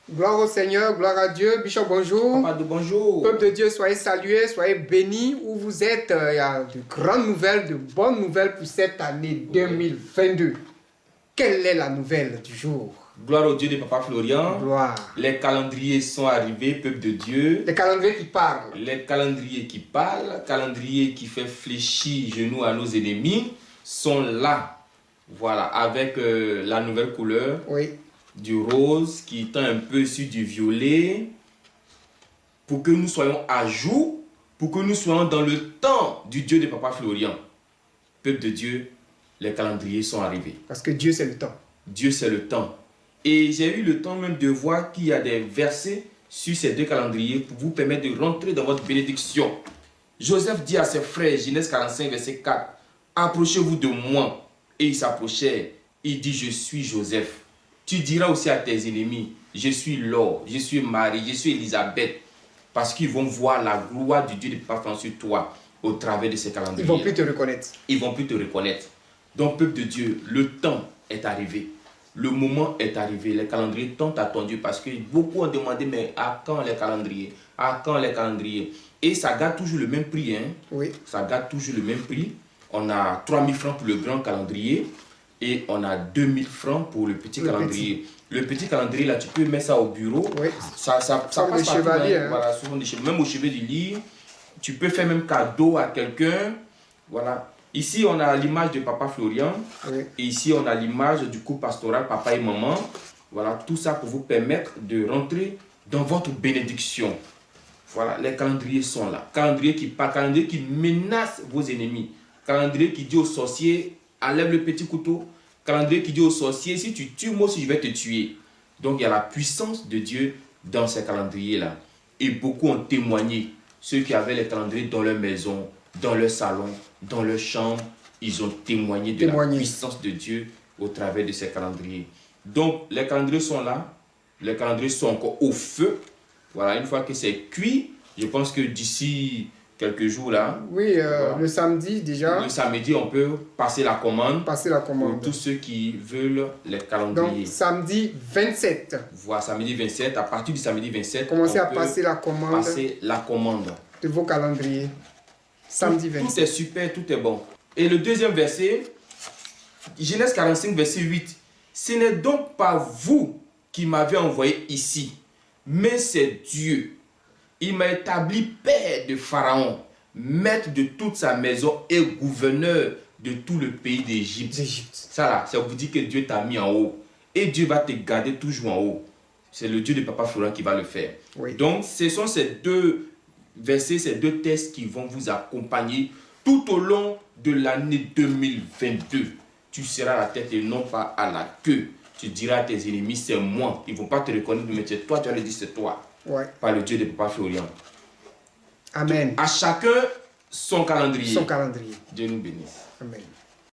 Gloire au Seigneur, gloire à Dieu. Bishop, bonjour. Papa, bonjour. Peuple de Dieu, soyez salués, soyez bénis où vous êtes. Il y a de grandes nouvelles, de bonnes nouvelles pour cette année 2022. Quelle est la nouvelle du jour? Gloire au Dieu de Papa Florian. Gloire. Les calendriers sont arrivés, peuple de Dieu. Les calendriers qui parlent. Les calendriers qui parlent, calendriers qui fait fléchir genoux à nos ennemis sont là. Voilà, avec la nouvelle couleur. Oui. Du rose qui tend un peu sur du violet, pour que nous soyons à jour, pour que nous soyons dans le temps du Dieu de Papa Florian. Peuple de Dieu, les calendriers sont arrivés. Parce que Dieu c'est le temps. Dieu c'est le temps. Et j'ai eu le temps même de voir qu'il y a des versets sur ces deux calendriers pour vous permettre de rentrer dans votre bénédiction. Joseph dit à ses frères, Genèse 45, verset 4, « Approchez-vous de moi. » Et ils s'approchaient. Il dit, « Je suis Joseph. » Tu diras aussi à tes ennemis, je suis Laure, je suis Marie, je suis Elisabeth. Parce qu'ils vont voir la gloire du Dieu de Papa Florian sur toi au travers de ces calendriers. Ils ne vont plus te reconnaître. Ils vont plus te reconnaître. Donc, peuple de Dieu, le temps est arrivé. Le moment est arrivé. Les calendriers tant attendus parce que beaucoup ont demandé, mais à quand les calendriers? À quand les calendriers? Et ça garde toujours le même prix. Hein? Oui. Ça garde toujours le même prix. On a 3000 francs pour le grand calendrier. Et on a 2000 francs pour le petit calendrier. Le petit calendrier, là, tu peux mettre ça au bureau. Oui. Ça passe partout. Chevaliers, hein. Voilà, souvent des chevaliers. Même au chevet du lit. Tu peux faire même cadeau à quelqu'un. Voilà. Ici, on a l'image de Papa Florian. Oui. Et ici, on a l'image du couple pastoral, papa et maman. Voilà, tout ça pour vous permettre de rentrer dans votre bénédiction. Voilà, les calendriers sont là. Calendrier qui parle, calendrier qui menace vos ennemis. Calendrier qui dit aux sorciers, enlève le petit couteau. Calendrier qui dit aux sorciers, si tu tues, moi aussi je vais te tuer. Donc il y a la puissance de Dieu dans ces calendriers-là. Et beaucoup ont témoigné. Ceux qui avaient les calendriers dans leur maison, dans leur salon, dans leur chambre, ils ont témoigné de la puissance de Dieu au travers de ces calendriers. Donc les calendriers sont là. Les calendriers sont encore au feu. Voilà, une fois que c'est cuit, je pense que d'ici quelques jours là. Oui, voilà. Le samedi déjà. Le samedi, on peut passer la commande. Passer la commande. Pour tous ceux qui veulent les calendriers. Donc samedi 27. Voilà, samedi 27. À partir du samedi 27, commencez à passer la commande. Passer la commande. De vos calendriers. Samedi 27. Tout est super, tout est bon. Et le deuxième verset, Genèse 45, verset 8. Ce n'est donc pas vous qui m'avez envoyé ici, mais c'est Dieu. Il m'a établi père de Pharaon, maître de toute sa maison et gouverneur de tout le pays d'Égypte. Ça là, ça vous dit que Dieu t'a mis en haut. Et Dieu va te garder toujours en haut. C'est le Dieu de Papa Florian qui va le faire. Oui. Donc, ce sont ces deux versets, ces deux textes qui vont vous accompagner tout au long de l'année 2022. Tu seras à la tête et non pas à la queue. Tu diras à tes ennemis, c'est moi. Ils ne vont pas te reconnaître, mais c'est toi, tu vas leur dire, c'est toi. Ouais. Par le Dieu de Papa Florian. Amen. À chacun son calendrier. Son calendrier. Dieu nous bénisse. Amen.